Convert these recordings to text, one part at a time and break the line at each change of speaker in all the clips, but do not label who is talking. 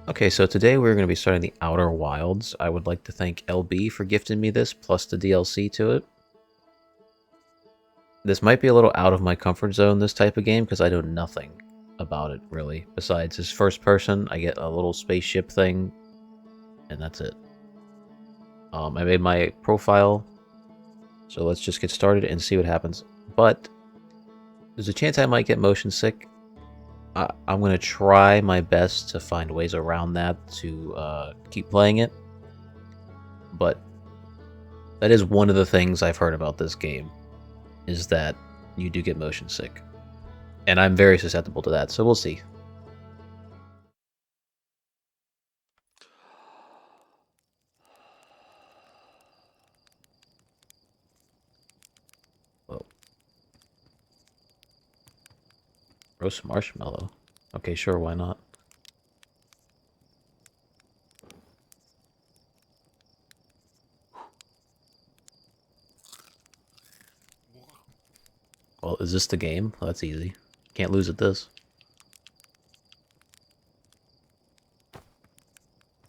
Okay, so today we're going to be starting the Outer Wilds. I would like to thank LB for gifting me this, plus the DLC to it. This might be a little out of my comfort zone, this type of game, because I know nothing about it, really. Besides, it's first person, I get a little spaceship thing, and that's it. I made my profile, so let's just get started and see what happens. But there's a chance I might get motion sick. I'm going to try my best to find ways around that to keep playing it. But that is one of the things I've heard about this game, is that you do get motion sick. And I'm very susceptible to that, so we'll see. Whoa. Roast marshmallow. Okay, sure, why not? Well, is this the game? Well, that's easy. Can't lose at this.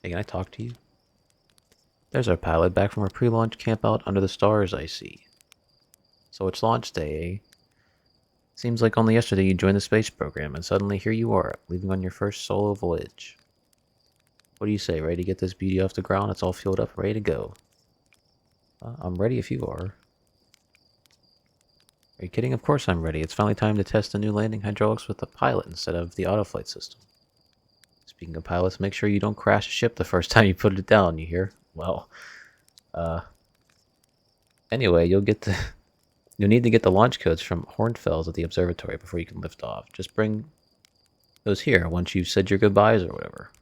Hey, can I talk to you? There's our pilot, back from our pre-launch campout under the stars, I see. So it's launch day, eh? Seems like only yesterday you joined the space program, and suddenly here you are, leaving on your first solo voyage. What do you say, ready to get this beauty off the ground? It's all fueled up, ready to go. I'm ready if you are. Are you kidding? Of course I'm ready. It's finally time to test the new landing hydraulics with the pilot instead of the autoflight system. Speaking of pilots, make sure you don't crash a ship the first time you put it down, you hear? Well, anyway, you'll need to get the launch codes from Hornfels at the Observatory before you can lift off. Just bring those here once you've said your goodbyes or whatever.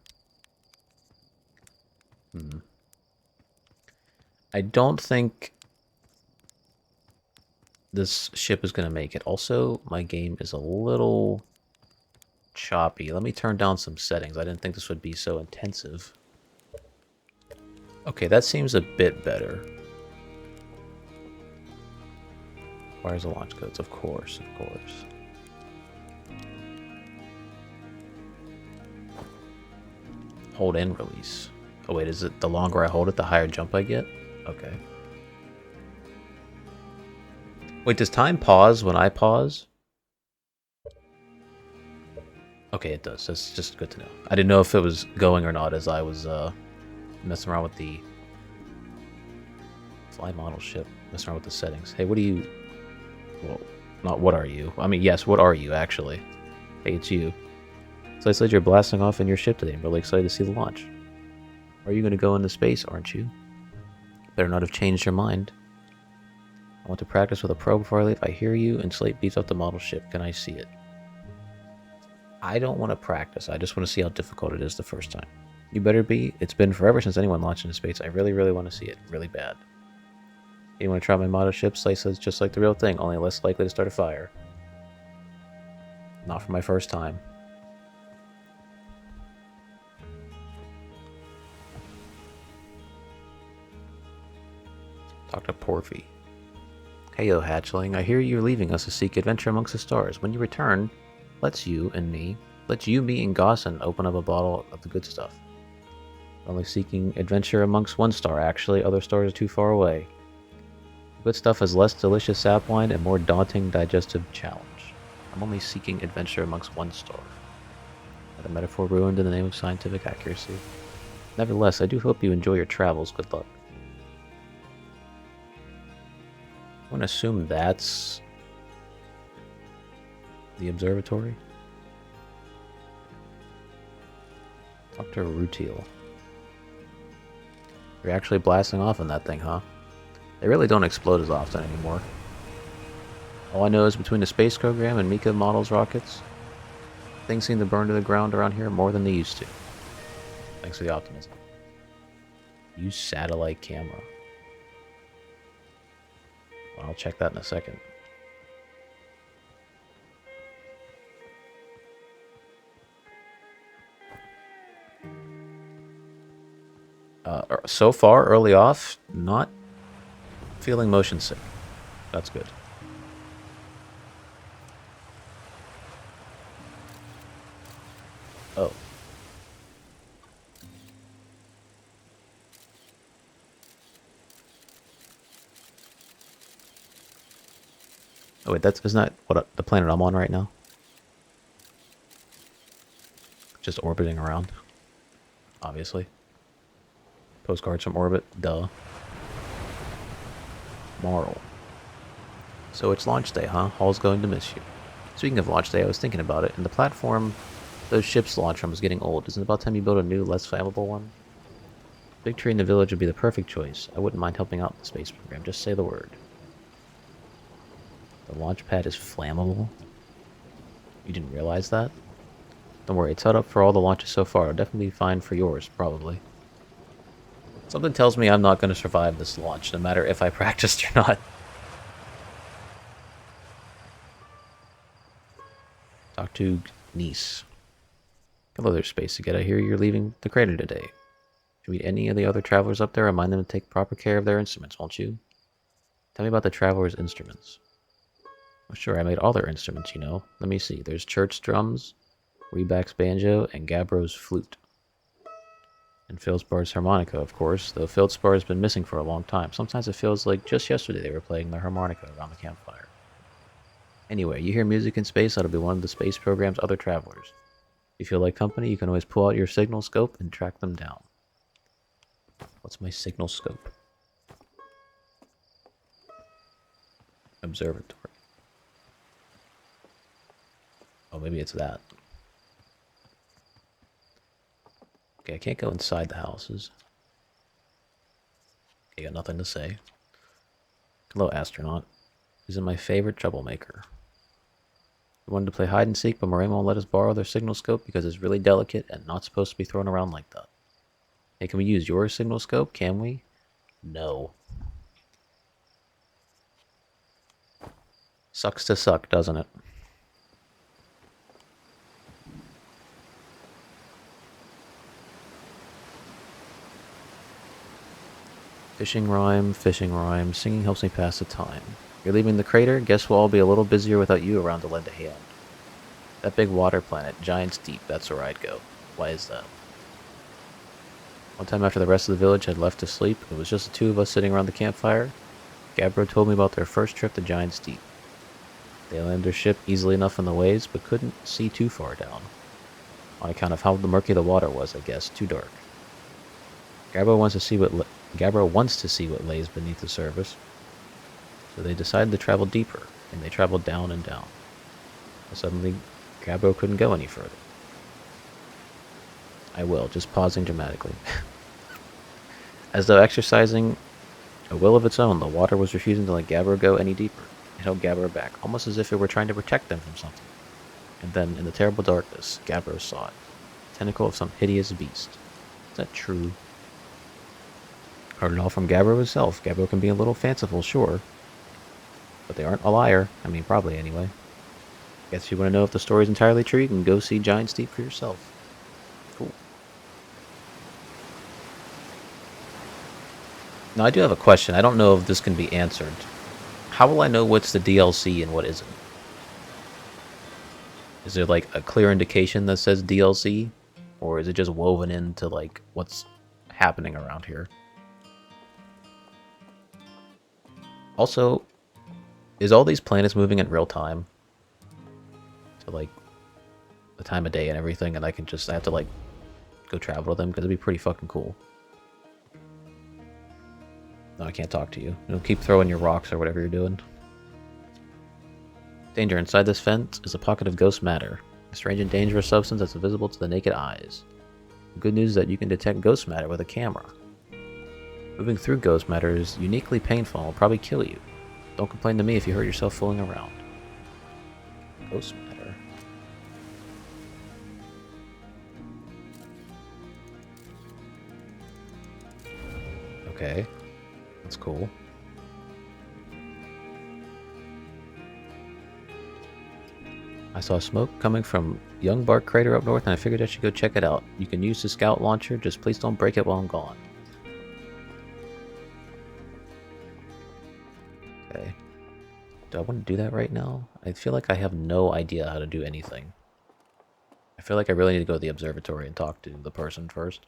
I don't think this ship is going to make it. Also, my game is a little choppy. Let me turn down some settings. I didn't think this would be so intensive. Okay, that seems a bit better. Requires the launch codes, of course, of course. Hold and release. Oh wait, is it the longer I hold it, the higher jump I get? Okay. Wait, does time pause when I pause? Okay, it does. That's just good to know. I didn't know if it was going or not as I was messing around with the fly model ship, messing around with the settings. Hey, what do you... Well, not what are you? I mean, yes, what are you, actually? Hey, it's you. So I said you're blasting off in your ship today. I'm really excited to see the launch. Are you going to go into space, aren't you? Better not have changed your mind. I want to practice with a pro before I leave. I hear you, and Slate beats up the model ship. Can I see it? I don't want to practice. I just want to see how difficult it is the first time. You better be. It's been forever since anyone launched into space. I really, really want to see it. Really bad. You want to try my model ship? Slate says just like the real thing, only less likely to start a fire. Not for my first time. Talk to Porphy. Heyo, hatchling. I hear you're leaving us to seek adventure amongst the stars. When you return, let's you, me, and Gossin open up a bottle of the good stuff. Only seeking adventure amongst one star, actually. Other stars are too far away. Good stuff is less delicious sap wine and more daunting digestive challenge. I'm only seeking adventure amongst one star. A metaphor ruined in the name of scientific accuracy. Nevertheless, I do hope you enjoy your travels. Good luck. I'm going to assume that's the observatory. Dr. Rutiel. You're actually blasting off in that thing, huh? They really don't explode as often anymore. All I know is between the space program and Mika models rockets, things seem to burn to the ground around here more than they used to. Thanks for the optimism. Use satellite camera. Well, I'll check that in a second. So far, early off, not feeling motion sick. That's good. Oh. Oh wait, isn't that what the planet I'm on right now? Just orbiting around, obviously. Postcards from orbit, duh. Moral. So it's launch day, huh? Hall's going to miss you. Speaking of launch day, I was thinking about it, and the platform those ships launch from is getting old. Isn't it about time you build a new, less flammable one? Big tree in the village would be the perfect choice. I wouldn't mind helping out in the space program. Just say the word. The launch pad is flammable? You didn't realize that? Don't worry, it's held up for all the launches so far. It'll definitely be fine for yours, probably. Something tells me I'm not going to survive this launch, no matter if I practiced or not. Talk to niece. Hello there, Space to get. I hear you're leaving the crater today. If you meet any of the other travelers up there, remind them to take proper care of their instruments, won't you? Tell me about the travelers' instruments. Oh, sure, I made all their instruments, you know. Let me see. There's Church's drums, Reback's banjo, and Gabbro's flute. And Fieldspor's harmonica, of course, though Fieldspar has been missing for a long time. Sometimes it feels like just yesterday they were playing their harmonica around the campfire. Anyway, you hear music in space, that'll be one of the space program's other travelers. If you feel like company, you can always pull out your signal scope and track them down. What's my signal scope? Observatory. Oh, maybe it's that. Okay, I can't go inside the houses. Okay, got nothing to say. Hello, astronaut. Isn't my favorite troublemaker. We wanted to play hide and seek, but Moraine won't let us borrow their signal scope because it's really delicate and not supposed to be thrown around like that. Hey, can we use your signal scope? Can we? No. Sucks to suck, doesn't it? Fishing rhyme, singing helps me pass the time. You're leaving the crater? Guess we'll all be a little busier without you around to lend a hand. That big water planet, Giant's Deep, that's where I'd go. Why is that? One time after the rest of the village had left to sleep, it was just the two of us sitting around the campfire. Gabbro told me about their first trip to Giant's Deep. They landed their ship easily enough in the waves, but couldn't see too far down. On account of how murky the water was, I guess, too dark. Gabbro wants to see what lays beneath the surface, so they decided to travel deeper, and they traveled down and down. But suddenly, Gabbro couldn't go any further. I will, just pausing dramatically. As though exercising a will of its own, the water was refusing to let Gabbro go any deeper. It held Gabbro back, almost as if it were trying to protect them from something. And then, in the terrible darkness, Gabbro saw it. The tentacle of some hideous beast. Is that true? Heard it all from Gabbro himself. Gabbro can be a little fanciful, sure. But they aren't a liar. I mean, probably anyway. Guess if you want to know if the story's entirely true, you can go see Giant's Deep for yourself. Cool. Now, I do have a question. I don't know if this can be answered. How will I know what's the DLC and what isn't? Is there, like, a clear indication that says DLC? Or is it just woven into, like, what's happening around here? Also, is all these planets moving in real time? To, like, the time of day and everything, and I have to, like, go travel to them? Because it'd be pretty fucking cool. No, I can't talk to you. Keep throwing your rocks or whatever you're doing. Danger. Inside this fence is a pocket of ghost matter. A strange and dangerous substance that's visible to the naked eyes. The good news is that you can detect ghost matter with a camera. Moving through ghost matter is uniquely painful and will probably kill you. Don't complain to me if you hurt yourself fooling around. Ghost matter. Okay. That's cool. I saw smoke coming from Young Bark Crater up north, and I figured I should go check it out. You can use the scout launcher, just please don't break it while I'm gone. Okay. Do I want to do that right now? I feel like I have no idea how to do anything. I feel like I really need to go to the observatory and talk to the person first.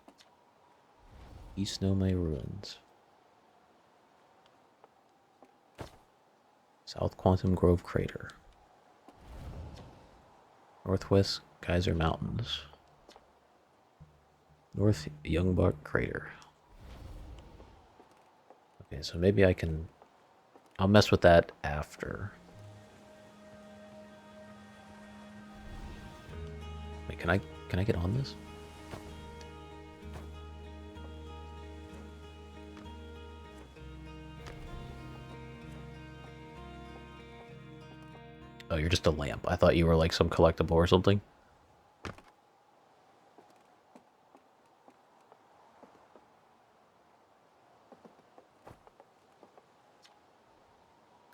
East Nomai Ruins. South Quantum Grove Crater. Northwest Geyser Mountains. North Youngbuck Crater. Okay, so maybe I can... I'll mess with that after. Wait, can I get on this? Oh, you're just a lamp. I thought you were like some collectible or something.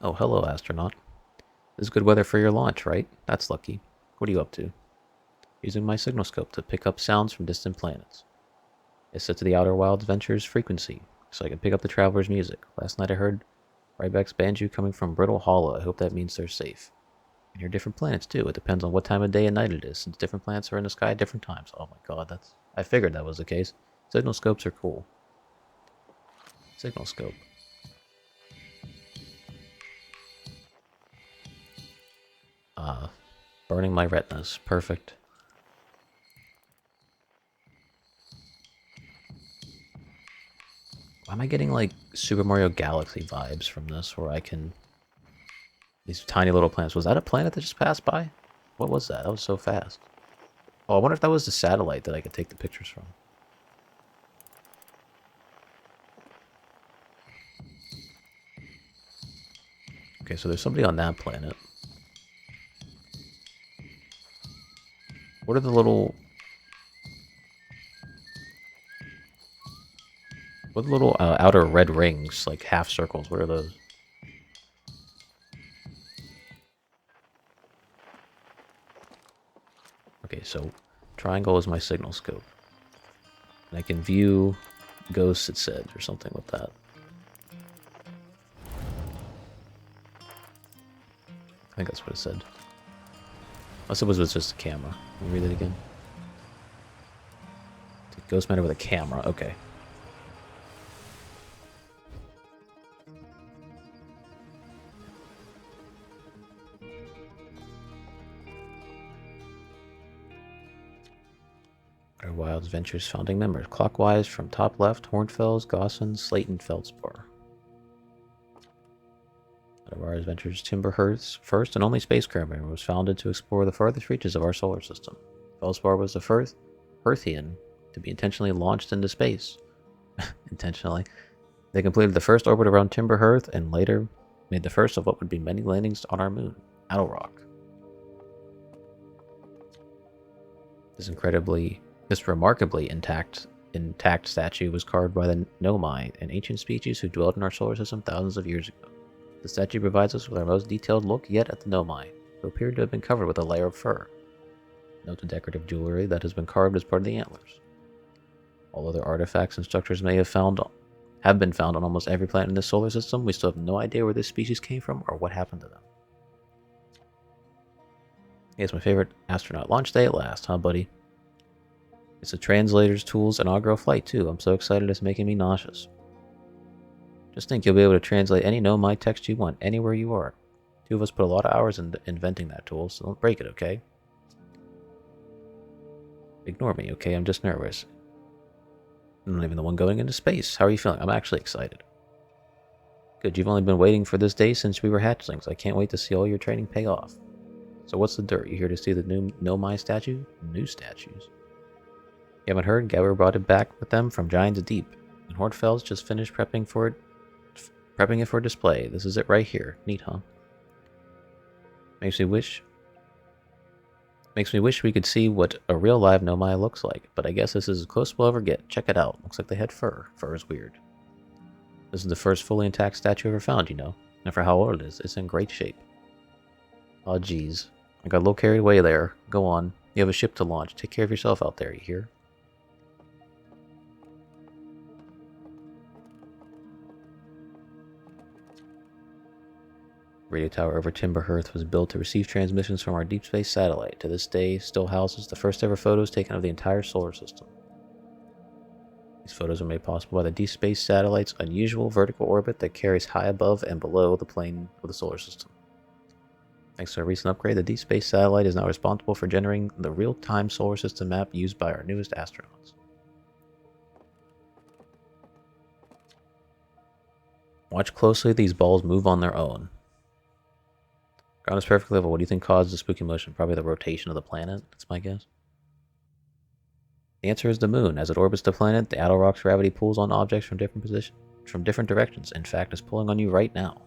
Oh, hello, astronaut. This is good weather for your launch, right? That's lucky. What are you up to? Using my signal scope to pick up sounds from distant planets. It's set to the Outer Wilds Ventures frequency, so I can pick up the traveler's music. Last night I heard Ryback's banjo coming from Brittle Hollow. I hope that means they're safe. And hear different planets too. It depends on what time of day and night it is, since different planets are in the sky at different times. Oh my god, that's... I figured that was the case. Signal scopes are cool. Signal scope. Burning my retinas. Perfect. Why am I getting like Super Mario Galaxy vibes from this, where I can... These tiny little planets. Was that a planet that just passed by? What was that? That was so fast. Oh, I wonder if that was the satellite that I could take the pictures from. Okay, so there's somebody on that planet. What are the little... What are the little outer red rings, like half circles? What are those? Okay, so triangle is my signal scope. And I can view ghosts, it said, or something with that. I think that's what it said. Unless it was just a camera. Let me read it again. Ghost matter with a camera, okay. Outer Wilds Ventures founding members. Clockwise from top left, Hornfels, Gosson, Slayton, Feldspar. Outer Wilds Ventures Timber Hearth's first and only space caravan was founded to explore the farthest reaches of our solar system. Feldspar was the first Hearthian to be intentionally launched into space. Intentionally. They completed the first orbit around Timber Hearth and later made the first of what would be many landings on our moon, Owl Rock. This remarkably intact statue was carved by the Nomai, an ancient species who dwelled in our solar system thousands of years ago. The statue provides us with our most detailed look yet at the Nomai, who appeared to have been covered with a layer of fur. Note the decorative jewelry that has been carved as part of the antlers. All other artifacts and structures have been found on almost every planet in this solar system. We still have no idea where this species came from or what happened to them. It's my favorite astronaut launch day at last, huh, buddy? It's the translator's tool's inaugural flight, too. I'm so excited it's making me nauseous. Just think you'll be able to translate any Nomai text you want, anywhere you are. Two of us put a lot of hours into inventing that tool, so don't break it, okay? Ignore me, okay? I'm just nervous. I'm not even the one going into space. How are you feeling? I'm actually excited. Good, you've only been waiting for this day since we were hatchlings. I can't wait to see all your training pay off. So what's the dirt? You here to see the new Nomai statue? New statues. You haven't heard? Gower brought it back with them from Giants Deep. And Hortfels just finished prepping it for display. This is it right here. Neat, huh? Makes me wish we could see what a real live Nomai looks like, but I guess this is as close as we'll ever get. Check it out. Looks like they had fur. Fur is weird. This is the first fully intact statue ever found, you know. And for how old it is, it's in great shape. Aw, geez. I got a little carried away there. Go on. You have a ship to launch. Take care of yourself out there, you hear? Radio tower over Timber Hearth was built to receive transmissions from our deep space satellite. To this day, still houses the first ever photos taken of the entire solar system. These photos are made possible by the Deep Space Satellite's unusual vertical orbit that carries high above and below the plane of the solar system. Thanks to a recent upgrade, the Deep Space Satellite is now responsible for generating the real-time solar system map used by our newest astronauts. Watch closely, these balls move on their own. Ground is perfectly level. What do you think caused the spooky motion? Probably the rotation of the planet, that's my guess. The answer is the moon. As it orbits the planet, the outer rock's gravity pulls on objects from different directions. In fact, it's pulling on you right now.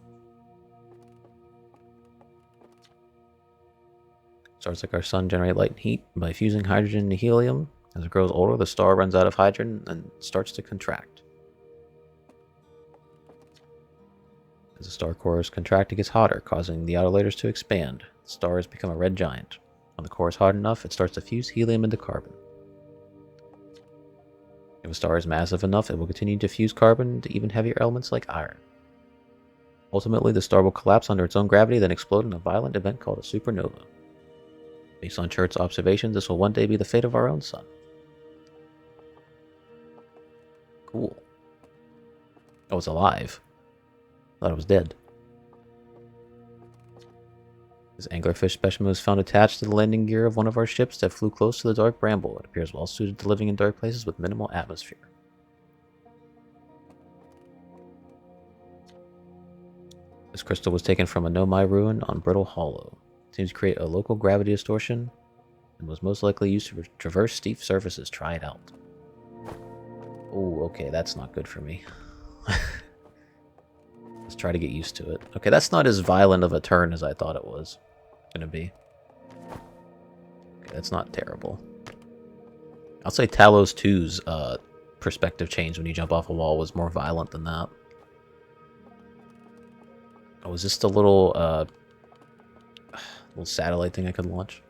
Stars like our sun generate light and heat by fusing hydrogen into helium. As it grows older, the star runs out of hydrogen and starts to contract. As the star cores contract, it gets hotter, causing the outer layers to expand. The star has become a red giant. When the core is hot enough, it starts to fuse helium into carbon. If a star is massive enough, it will continue to fuse carbon into even heavier elements like iron. Ultimately, the star will collapse under its own gravity, then explode in a violent event called a supernova. Based on Church's observations, this will one day be the fate of our own sun. Cool. Oh, it's alive. Thought it was dead. This anglerfish specimen was found attached to the landing gear of one of our ships that flew close to the dark bramble. It appears well suited to living in dark places with minimal atmosphere. This crystal was taken from a Nomai ruin on Brittle Hollow. It seems to create a local gravity distortion and was most likely used to traverse steep surfaces. Try it out. Oh, okay, that's not good for me. Let's try to get used to it. Okay, that's not as violent of a turn as I thought it was gonna be. Okay, that's not terrible. I'll say Talos 2's perspective change when you jump off a wall was more violent than that. Oh, is this the little satellite thing I could launch?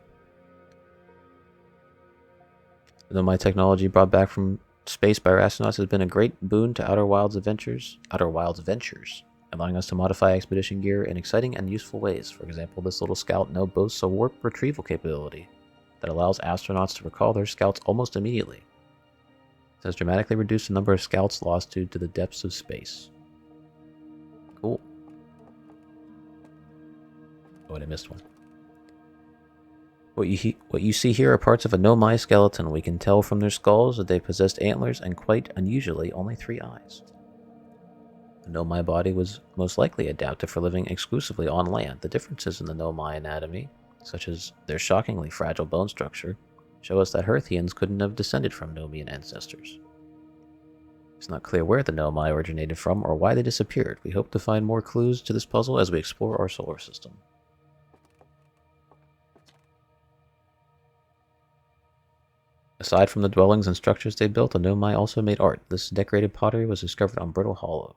Though my technology brought back from space by our astronauts has been a great boon to Outer Wilds Ventures, allowing us to modify expedition gear in exciting and useful ways. For example, this little scout now boasts a warp retrieval capability that allows astronauts to recall their scouts almost immediately. It has dramatically reduced the number of scouts lost to the depths of space. Cool. Oh, and I missed one. What you see here are parts of a Nomai skeleton. We can tell from their skulls that they possessed antlers and, quite unusually, only 3 eyes. The Nomai body was most likely adapted for living exclusively on land. The differences in the Nomai anatomy, such as their shockingly fragile bone structure, show us that Hearthians couldn't have descended from Nomian ancestors. It's not clear where the Nomai originated from or why they disappeared. We hope to find more clues to this puzzle as we explore our solar system. Aside from the dwellings and structures they built, the Nomai also made art. This decorated pottery was discovered on Brittle Hollow.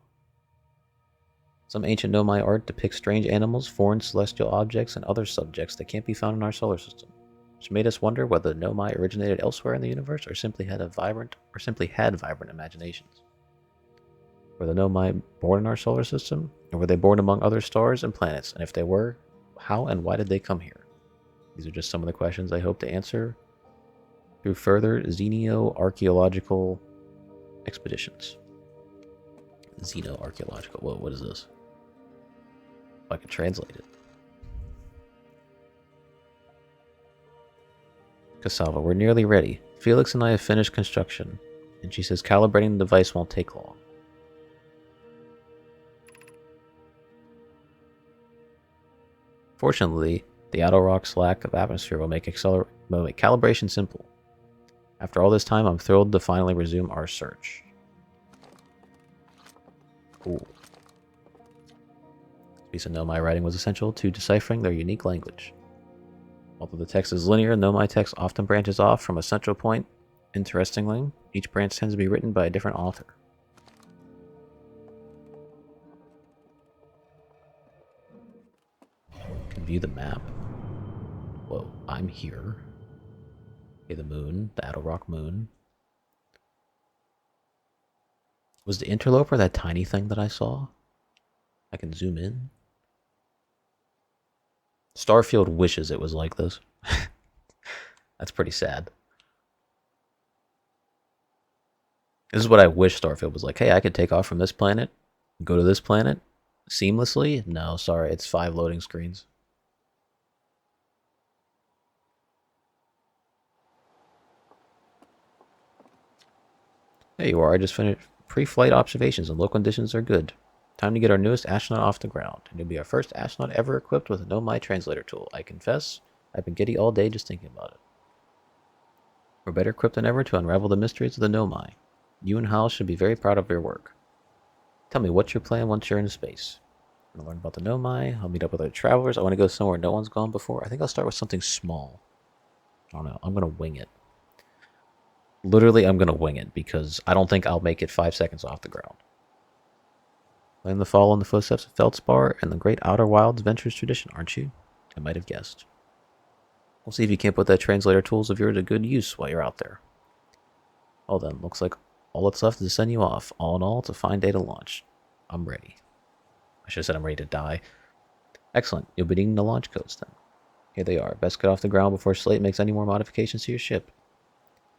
Some ancient Nomai art depicts strange animals, foreign celestial objects, and other subjects that can't be found in our solar system, which made us wonder whether the Nomai originated elsewhere in the universe or simply had vibrant imaginations. Were the Nomai born in our solar system, or were they born among other stars and planets? And if they were, how and why did they come here? These are just some of the questions I hope to answer through further xeno-archaeological expeditions. Xeno-archaeological. Whoa, what is this? If I can translate it. Cassava, we're nearly ready. Felix and I have finished construction, and she says calibrating the device won't take long. Fortunately, the outer rock's lack of atmosphere will make calibration simple. After all this time, I'm thrilled to finally resume our search. Cool. This piece of Nomai writing was essential to deciphering their unique language. Although the text is linear, Nomai text often branches off from a central point. Interestingly, each branch tends to be written by a different author. You can view the map. Whoa, I'm here. Okay, the moon, the Adelrock moon. Was the interloper that tiny thing that I saw? I can zoom in. Starfield wishes it was like this. That's pretty sad. This is what I wish Starfield was like. Hey, I could take off from this planet, go to this planet seamlessly. No, sorry, it's 5 loading screens. There you are. I just finished pre-flight observations and local conditions are good. Time to get our newest astronaut off the ground. And you'll be our first astronaut ever equipped with a Nomai translator tool. I confess, I've been giddy all day just thinking about it. We're better equipped than ever to unravel the mysteries of the Nomai. You and Hal should be very proud of your work. Tell me, what's your plan once you're in space? I'm going to learn about the Nomai. I'll meet up with other travelers. I want to go somewhere no one's gone before. I think I'll start with something small. I don't know. I'm going to wing it. Literally, I'm going to wing it because I don't think I'll make it 5 seconds off the ground. Claim to follow in the footsteps of Feldspar and the great Outer Wilds Ventures tradition, aren't you? I might have guessed. We'll see if you can't put that translator tools of yours to good use while you're out there. Well then, looks like all that's left is to send you off. All in all, it's a fine day to launch. I'm ready. I should have said I'm ready to die. Excellent. You'll be needing the launch codes then. Here they are. Best get off the ground before Slate makes any more modifications to your ship.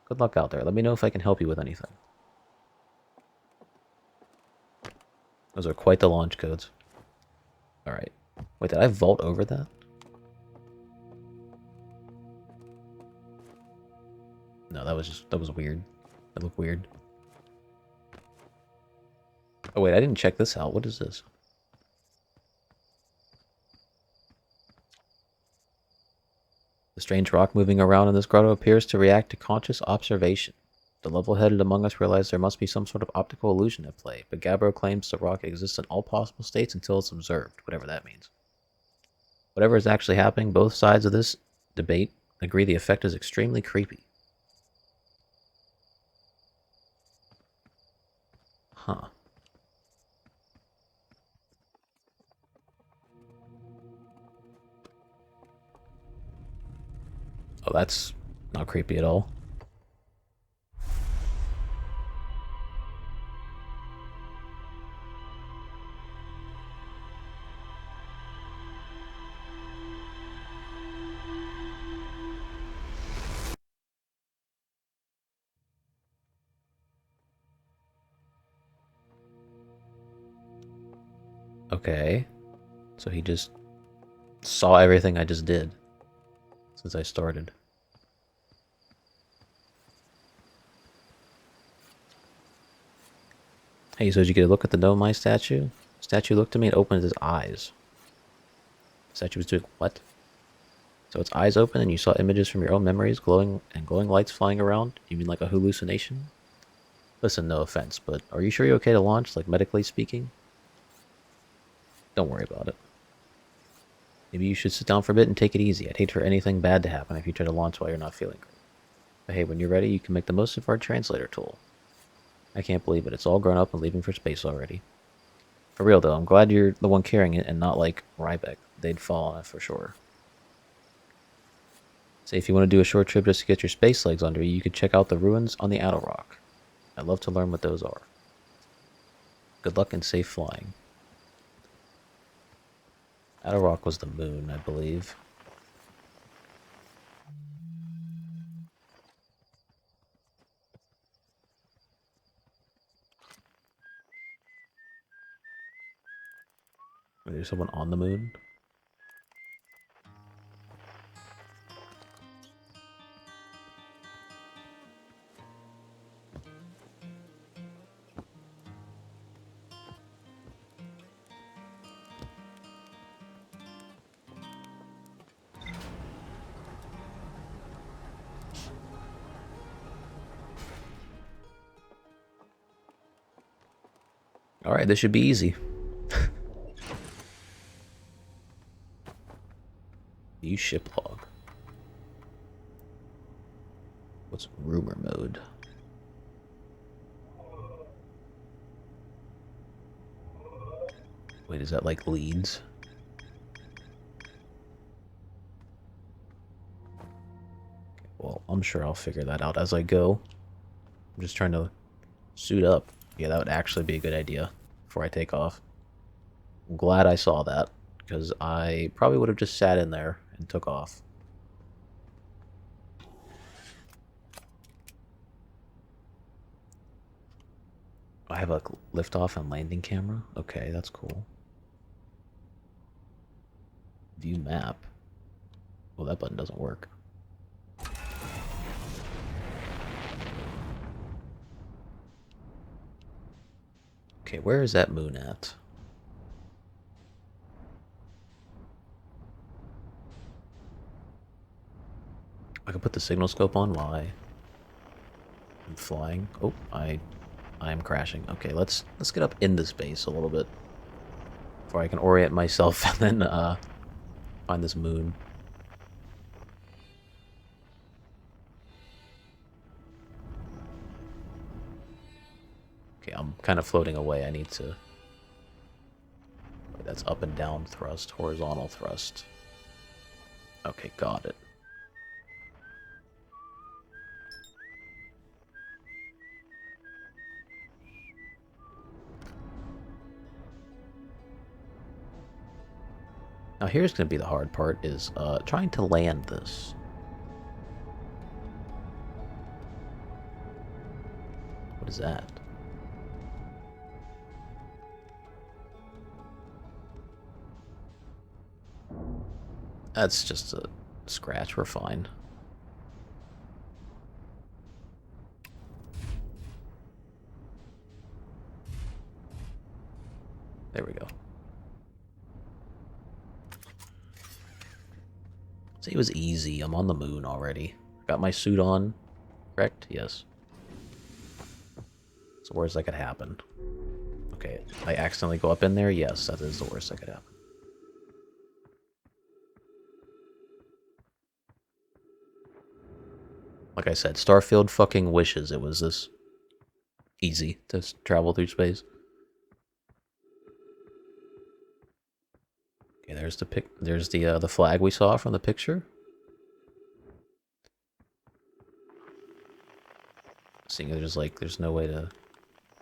Good luck out there. Let me know if I can help you with anything. Those are quite the launch codes. Alright. Wait, did I vault over that? No, that was weird. That looked weird. Oh wait, I didn't check this out. What is this? The strange rock moving around in this grotto appears to react to conscious observation. The level-headed among us realize there must be some sort of optical illusion at play, but Gabbro claims the rock exists in all possible states until it's observed, whatever that means. Whatever is actually happening, both sides of this debate agree the effect is extremely creepy. Huh. Oh, that's not creepy at all. Okay. So he just saw everything I just did since I started. Hey, so did you get a look at the Nomai statue? The statue looked at me and opened his eyes. The statue was doing what? So its eyes open and you saw images from your own memories glowing lights flying around? You mean like a hallucination? Listen, no offense, but are you sure you're okay to launch, like medically speaking? Don't worry about it. Maybe you should sit down for a bit and take it easy. I'd hate for anything bad to happen if you try to launch while you're not feeling great. But hey, when you're ready, you can make the most of our translator tool. I can't believe it. It's all grown up and leaving for space already. For real, though, I'm glad you're the one carrying it and not like Rybeck. They'd fall on it for sure. Say, if you want to do a short trip just to get your space legs under you, you could check out the ruins on the Outer Rock. I'd love to learn what those are. Good luck and safe flying. Outer Rock was the moon, I believe. Wait, there's someone on the moon? Alright, this should be easy. View ship log. What's rumor mode? Wait, is that like leads? Well, I'm sure I'll figure that out as I go. I'm just trying to suit up. Yeah, that would actually be a good idea before I take off. I'm glad I saw that, because I probably would have just sat in there and took off. I have a liftoff and landing camera. Okay, that's cool. View map. Well, that button doesn't work. Okay, where is that moon at? I can put the signal scope on while I'm flying. Oh, I am crashing. Okay, let's get up into space a little bit before I can orient myself and then find this moon. Okay, I'm kind of floating away. I need to... Wait, that's up and down thrust, horizontal thrust. Okay, got it. Now here's going to be the hard part, is trying to land this. What is that? That's just a scratch, we're fine. There we go. See, it was easy. I'm on the moon already. Got my suit on. Correct? Yes. It's the worst that could happen. Okay, I accidentally go up in there? Yes, that is the worst that could happen. Like I said, Starfield fucking wishes it was this easy to travel through space. Okay, there's the flag we saw from the picture. Seeing there's no way to...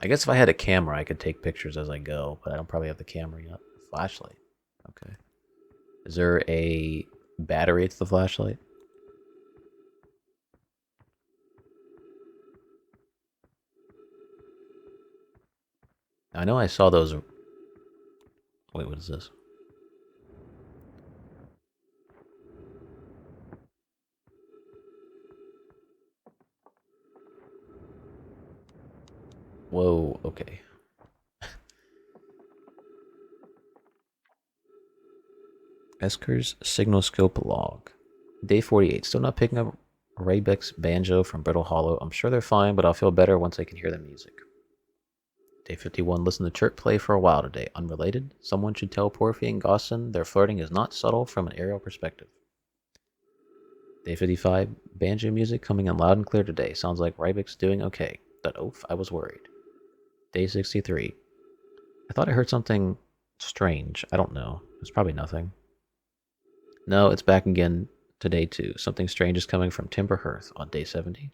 I guess if I had a camera, I could take pictures as I go, but I don't probably have the camera yet. Flashlight. Okay. Is there a battery to the flashlight? I know I saw those... Wait, what is this? Whoa, okay. Esker's signal scope log. Day 48. Still not picking up Raybeck's banjo from Brittle Hollow. I'm sure they're fine, but I'll feel better once I can hear the music. Day 51. Listen to Chirp play for a while today. Unrelated. Someone should tell Porphy and Gosson their flirting is not subtle from an aerial perspective. Day 55. Banjo music coming in loud and clear today. Sounds like Raybeck's doing okay. But oof, I was worried. Day 63. I thought I heard something strange. I don't know. It's probably nothing. No, it's back again today too. Something strange is coming from Timber Hearth on day 70.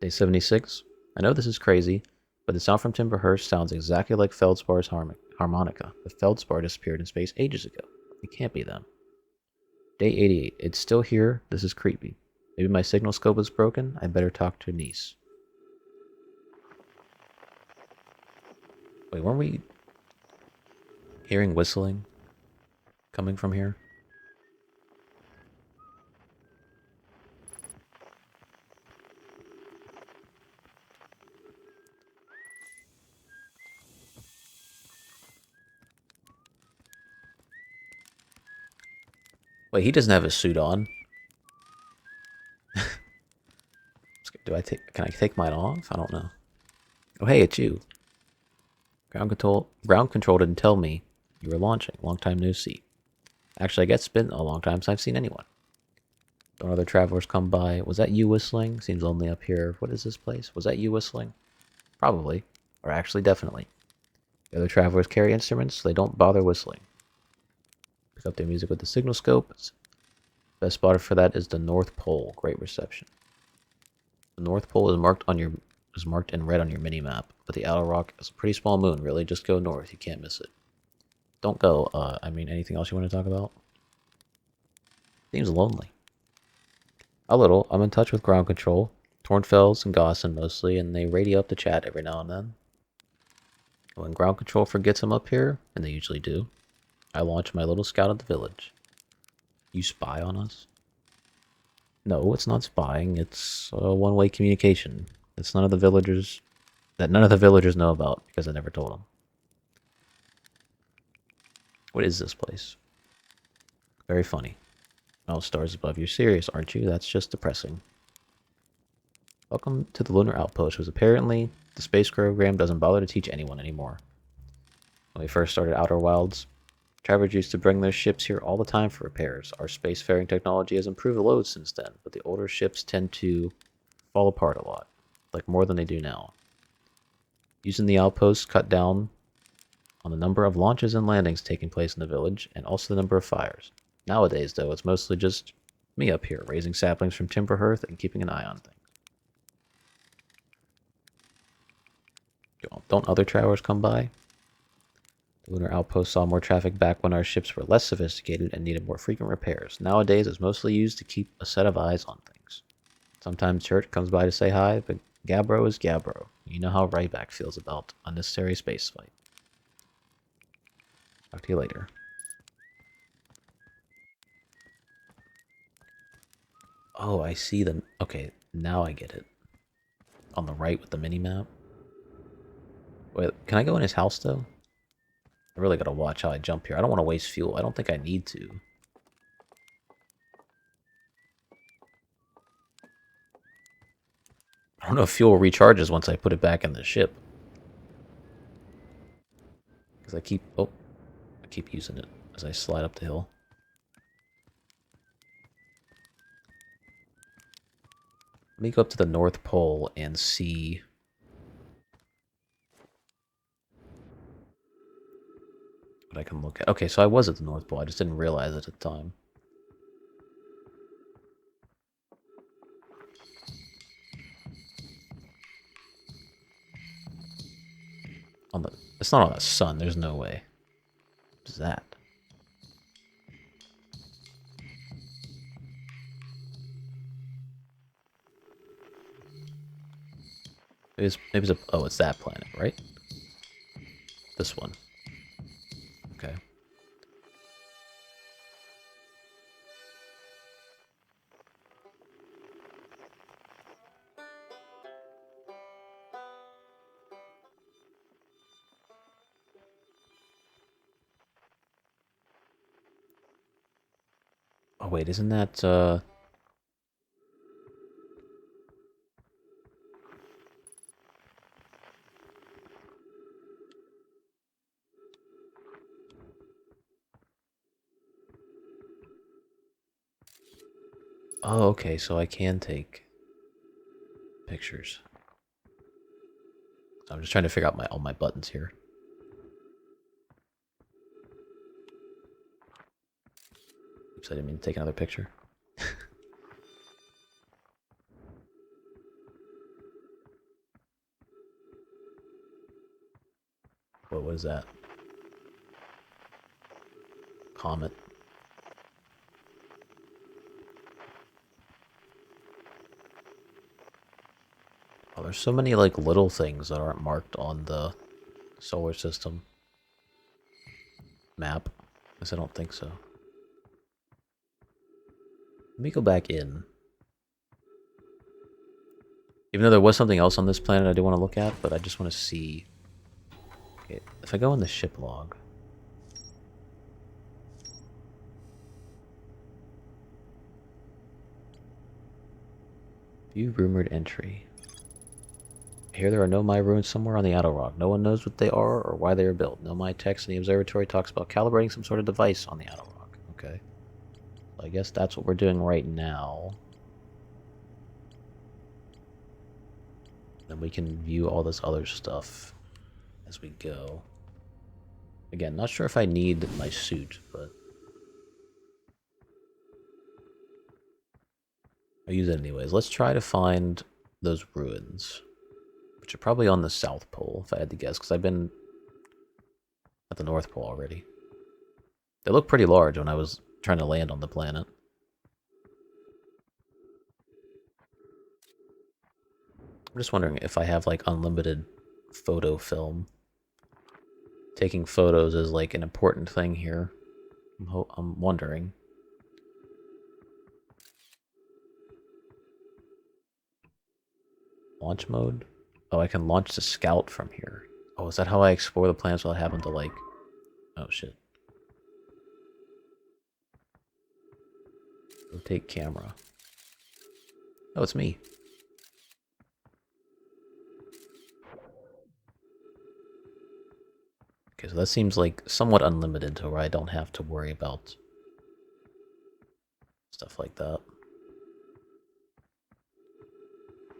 Day 76. I know this is crazy, but the sound from Timber Hearth sounds exactly like Feldspar's harmonica. The Feldspar disappeared in space ages ago. It can't be them. Day 88. It's still here. This is creepy. Maybe my signal scope is broken. I better talk to Niece. Wait, weren't we hearing whistling coming from here? Wait, he doesn't have his suit on. Can I take mine off? I don't know. Oh, hey, it's you. Ground control didn't tell me you were launching. Long time no see. Actually, I guess it's been a long time since I've seen anyone. Don't other travelers come by? Was that you whistling? Seems lonely up here. What is this place? Was that you whistling? Probably. Or actually, definitely. The other travelers carry instruments, so they don't bother whistling. Pick up their music with the signal scope. Best spot for that is the North Pole. Great reception. The North Pole is marked in red on your mini map, but the Outer Rock is a pretty small moon. Really, just go north. You can't miss it. Don't go. Anything else you want to talk about? Seems lonely. A little. I'm in touch with ground control. Tornfells and Gosson mostly, and they radio up the chat every now and then. When ground control forgets I'm up here, and they usually do, I launch my little scout at the village. You spy on us? No, it's not spying. It's a one-way communication. It's none of the villagers know about because I never told them. What is this place? Very funny. Oh, stars above. You're serious, aren't you? That's just depressing. Welcome to the lunar outpost, because apparently the space program doesn't bother to teach anyone anymore. When we first started Outer Wilds, travelers used to bring their ships here all the time for repairs. Our spacefaring technology has improved a load since then, but the older ships tend to fall apart a lot, like more than they do now. Using the outpost cut down on the number of launches and landings taking place in the village, and also the number of fires. Nowadays, though, it's mostly just me up here, raising saplings from timber hearth and keeping an eye on things. Don't other travelers come by? The lunar outpost saw more traffic back when our ships were less sophisticated and needed more frequent repairs. Nowadays, it's mostly used to keep a set of eyes on things. Sometimes Church comes by to say hi, but Gabbro is Gabbro. You know how Ryback feels about unnecessary spaceflight. Talk to you later. Oh, I see them. Okay, now I get it. On the right with the mini-map. Wait, can I go in his house, though? I really gotta watch how I jump here. I don't want to waste fuel. I don't think I need to. I don't know if fuel recharges once I put it back in the ship. Because I keep using it as I slide up the hill. Let me go up to the North Pole and see what I can look at. Okay, so I was at the North Pole. I just didn't realize it at the time. It's not on the sun. There's no way. What is that? Oh, it's that planet, right? This one. Okay. Oh wait, isn't that Oh, okay, so I can take pictures. I'm just trying to figure out all my buttons here. Oops, I didn't mean to take another picture. What was that? Comet. Oh, there's so many like little things that aren't marked on the solar system map. I guess I don't think so. Let me go back in. Even though there was something else on this planet I do want to look at, but I just want to see. Okay, if I go in the ship log. View rumored entry. I hear there are Nomai ruins somewhere on the Outer Rock. No one knows what they are or why they are built. Nomai text in the Observatory talks about calibrating some sort of device on the Outer Rock. Okay. So I guess that's what we're doing right now. Then we can view all this other stuff as we go. Again, not sure if I need my suit, but I'll use it anyways. Let's try to find those ruins, which are probably on the South Pole, if I had to guess, because I've been at the North Pole already. They look pretty large when I was trying to land on the planet. I'm just wondering if I have, like, unlimited photo film. taking photos is like an important thing here. I'm wondering. Launch mode? Oh, I can launch the scout from here. Oh, is that how I explore the planets without having to, like... Oh, shit. Rotate camera. Oh, it's me. Okay, so that seems like somewhat unlimited to where I don't have to worry about stuff like that.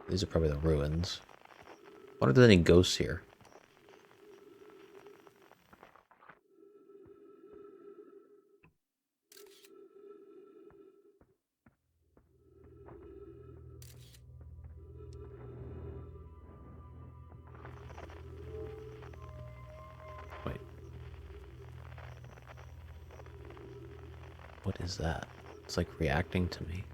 These are probably the ruins. I wonder if there's any ghosts here. Wait. What is that? It's like reacting to me.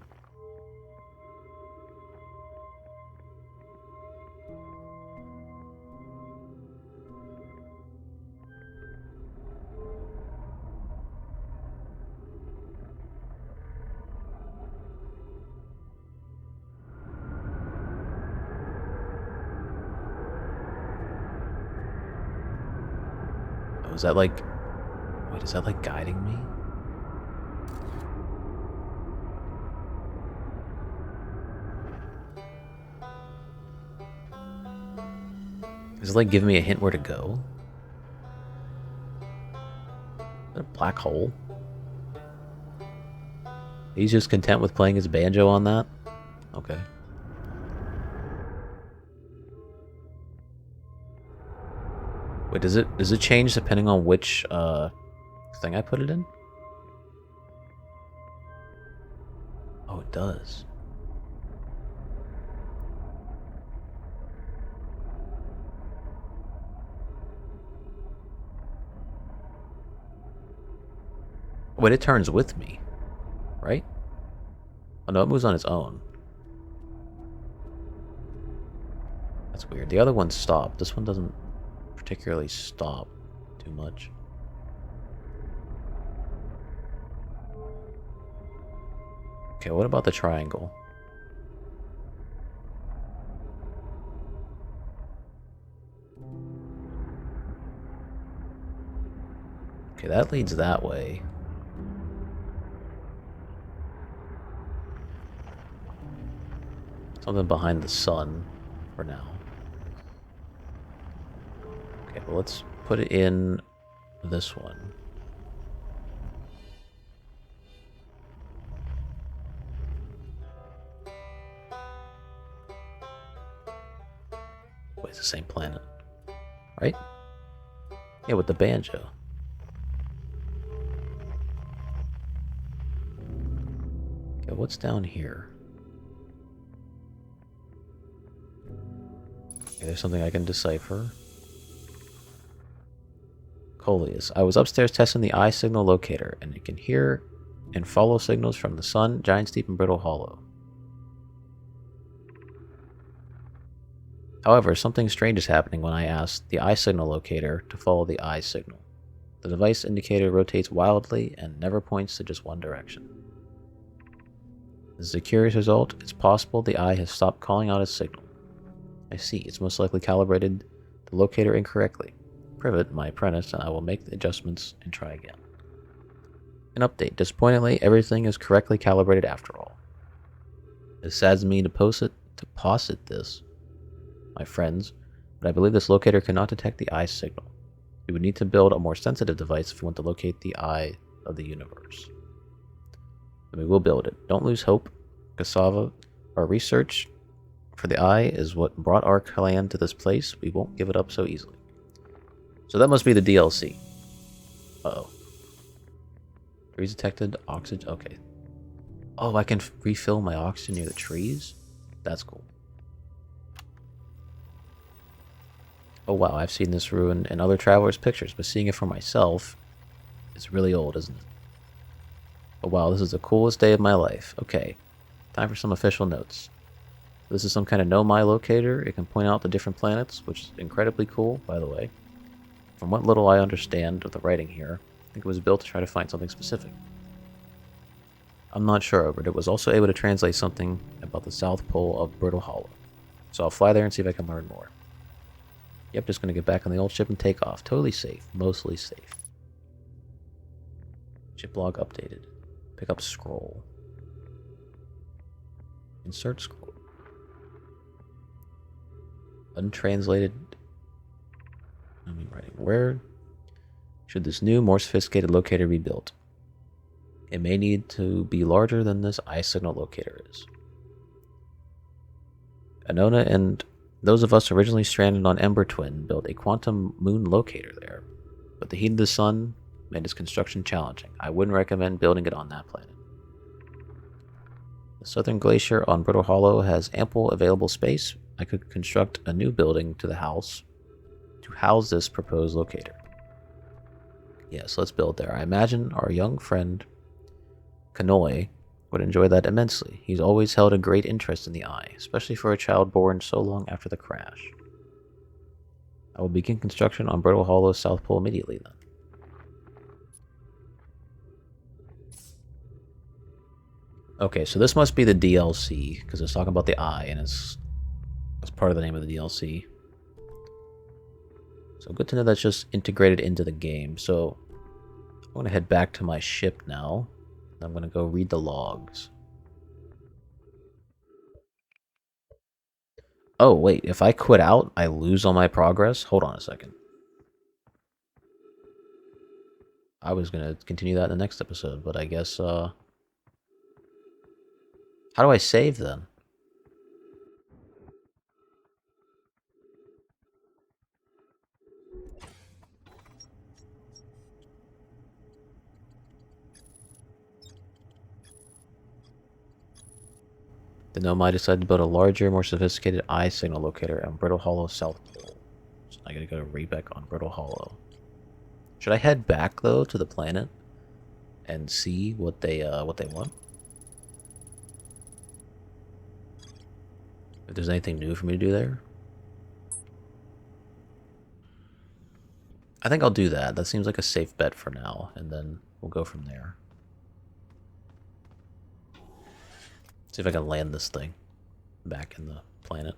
Oh, is that like... Wait, is that like guiding me? Is it like giving me a hint where to go? Is that a black hole? He's just content with playing his banjo on that? Okay. Wait, does it change depending on which thing I put it in? Oh, it does. Wait, it turns with me, right? Oh no, it moves on its own. That's weird. The other one stopped. This one doesn't particularly stop too much. Okay, what about the triangle? Okay, that leads that way. Something behind the sun for now. Okay, well, let's put it in this one. Wait, it's the same planet, right? Yeah, with the banjo. Okay, what's down here? Okay, there's something I can decipher. Coleus. I was upstairs testing the eye signal locator, and it can hear and follow signals from the sun, Giant's Deep, and Brittle Hollow. However, something strange is happening when I ask the eye signal locator to follow the eye signal. The device indicator rotates wildly and never points to just one direction. This is a curious result. It's possible the eye has stopped calling out a signal. I see. It's most likely calibrated the locator incorrectly. Privet, my apprentice, and I will make the adjustments and try again. An update. Disappointingly, everything is correctly calibrated after all. It saddens me to posit this, my friends, but I believe this locator cannot detect the eye signal. We would need to build a more sensitive device if we want to locate the eye of the universe. And we will build it. Don't lose hope, Cassava. Our research for the eye is what brought our clan to this place. We won't give it up so easily. So that must be the DLC. Uh-oh. Trees detected. Oxygen. Okay. Oh, I can refill my oxygen near the trees? That's cool. Oh wow, I've seen this ruin in other travelers' pictures, but seeing it for myself is really old, isn't it? Oh wow, this is the coolest day of my life. Okay, time for some official notes. This is some kind of Nomai locator. It can point out the different planets, which is incredibly cool, by the way. From what little I understand of the writing here, I think it was built to try to find something specific. I'm not sure, but it was also able to translate something about the South Pole of Brittle Hollow. So I'll fly there and see if I can learn more. Yep, just gonna get back on the old ship and take off. Totally safe. Mostly safe. Ship log updated. Pick up scroll. Insert scroll. Untranslated. Let me write it. Where should this new, more sophisticated locator be built? It may need to be larger than this eye signal locator is. Anona and those of us originally stranded on Ember Twin built a quantum moon locator there, but the heat of the sun made its construction challenging. I wouldn't recommend building it on that planet. The southern glacier on Brittle Hollow has ample available space. I could construct a new building to the house to house this proposed locator. Yes, let's build there. I imagine our young friend Kanoi would enjoy that immensely. He's always held a great interest in the eye, especially for a child born so long after the crash. I will begin construction on Brittle Hollow's South Pole immediately then. Okay, so this must be the DLC, because it's talking about the eye, and it's part of the name of the DLC. So good to know that's just integrated into the game. So I'm going to head back to my ship now. I'm going to go read the logs. Oh, wait, if I quit out, I lose all my progress? Hold on a second. I was going to continue that in the next episode, but I guess, how do I save then? The Nomai decided to build a larger, more sophisticated eye signal locator on Brittle Hollow South Pole. So I gotta go to Rebeck on Brittle Hollow. Should I head back though to the planet and see what they want? If there's anything new for me to do there? I think I'll do that. That seems like a safe bet for now, and then we'll go from there. See if I can land this thing back in the planet.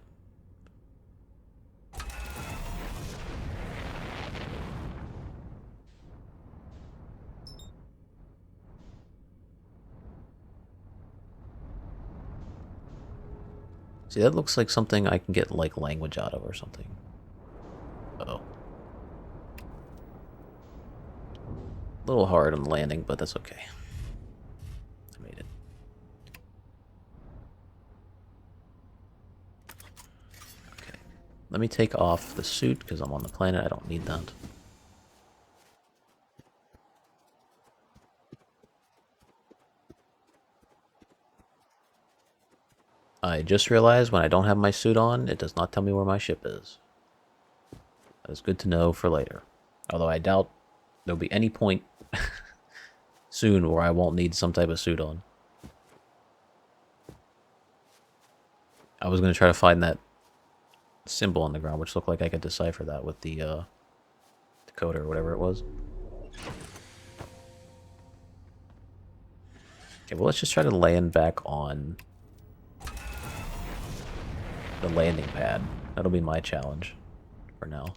See, that looks like something I can get, like, language out of or something. Uh-oh. A little hard on landing, but that's okay. I made it. Okay. Let me take off the suit, because I'm on the planet. I don't need that. I just realized when I don't have my suit on, it does not tell me where my ship is. That is good to know for later. Although I doubt there'll be any point soon where I won't need some type of suit on. I was going to try to find that symbol on the ground, which looked like I could decipher that with the decoder or whatever it was. Okay, well, let's just try to land back on the landing pad. That'll be my challenge for now.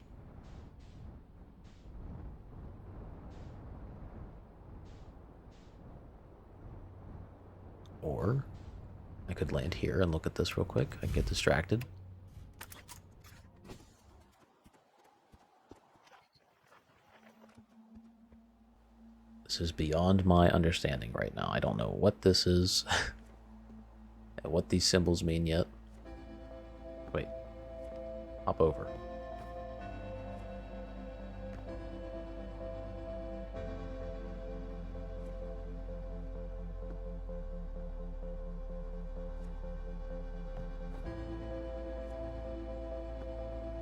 Or I could land here and look at this real quick. I can get distracted. This is beyond my understanding right now. I don't know what this is and what these symbols mean yet. Wait. Hop over.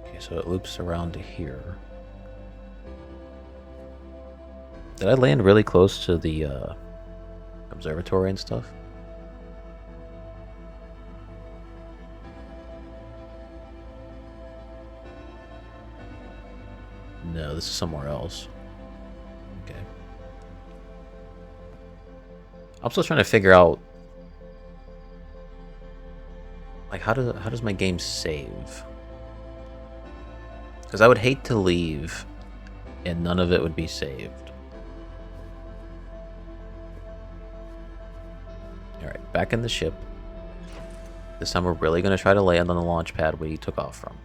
Okay, so it loops around to here. Did I land really close to the observatory and stuff? No, this is somewhere else. Okay. I'm still trying to figure out, like, how does my game save? Because I would hate to leave and none of it would be saved. Alright, back in the ship. This time we're really going to try to land on the launch pad where you took off from.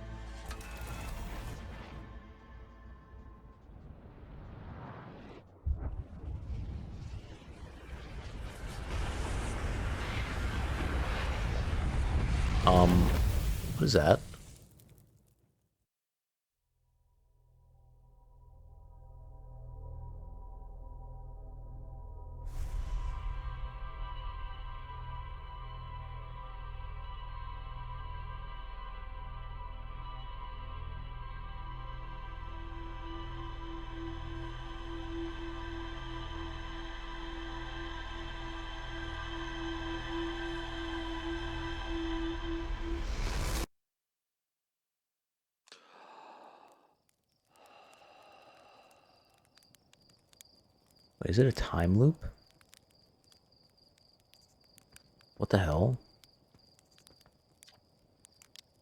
What is that? Wait, is it a time loop? What the hell?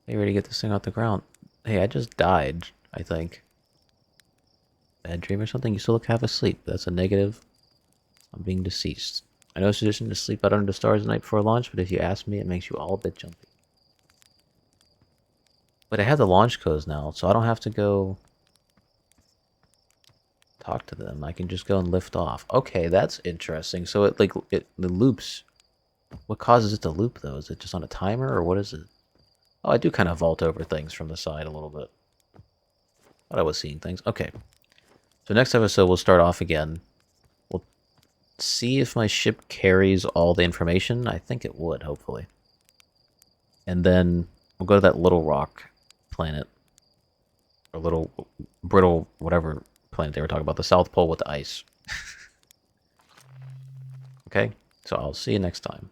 Hey, ready to get this thing off the ground. Hey, I just died, I think. Bad dream or something? You still look half asleep. That's a negative. I'm being deceased. I know it's tradition to sleep out under the stars the night before launch, but if you ask me, it makes you all a bit jumpy. But I have the launch codes now, so I don't have to go talk to them. I can just go and lift off. Okay, that's interesting. So it loops. What causes it to loop though? Is it just on a timer or what is it? Oh, I do kind of vault over things from the side a little bit. Thought I was seeing things. Okay. So next episode we'll start off again. We'll see if my ship carries all the information. I think it would, hopefully. And then we'll go to that little rock planet. Or little brittle whatever planet they were talking about. The South Pole with the ice. Okay? So I'll see you next time.